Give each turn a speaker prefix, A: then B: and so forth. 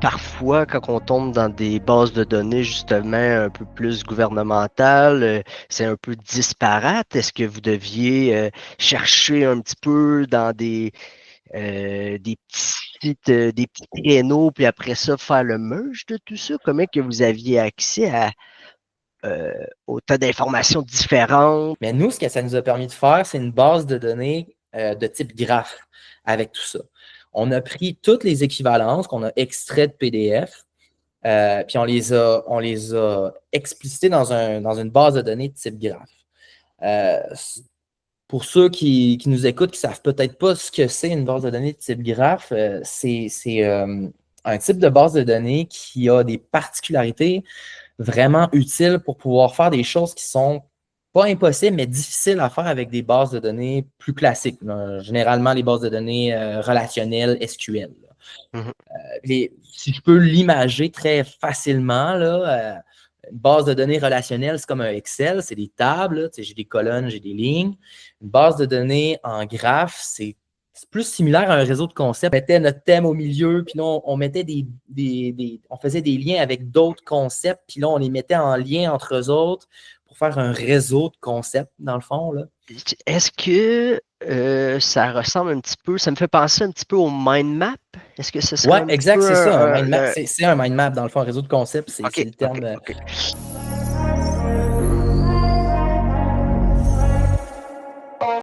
A: parfois, quand on tombe dans des bases de données justement un peu plus gouvernementales, c'est un peu disparate. Est-ce que vous deviez chercher un petit peu dans des petits créneaux, puis après ça, faire le merge de tout ça? Comment que vous aviez accès à autant d'informations différentes?
B: Mais nous, ce que ça nous a permis de faire, c'est une base de données de type graphe avec tout ça. On a pris toutes les équivalences qu'on a extraites de PDF, puis on les a explicitées dans une base de données de type graphe. Euh, pour ceux qui nous écoutent, qui ne savent peut-être pas ce que c'est une base de données de type graphe, c'est un type de base de données qui a des particularités vraiment utiles pour pouvoir faire des choses qui sont pas impossibles, mais difficiles à faire avec des bases de données plus classiques. Là. Généralement, les bases de données relationnelles SQL.
A: Mhm.
B: Si je peux l'imager très facilement, là, une base de données relationnelle, c'est comme un Excel, c'est des tables, j'ai des colonnes, j'ai des lignes. Une base de données en graphe, c'est plus similaire à un réseau de concepts. On mettait notre thème au milieu, puis là, on mettait on faisait des liens avec d'autres concepts, puis là, on les mettait en lien entre eux autres pour faire un réseau de concepts, dans le fond. Là.
A: Est-ce que ça ressemble un petit peu, ça me fait penser un petit peu au mind map? Est-ce que ce serait
B: Ouais,
A: un petit
B: exact,
A: peu
B: c'est ça, un mind map. C'est un mind map, dans le fond, un réseau de concepts, c'est
A: OK,
B: le
A: OK,
B: terme.
A: OK.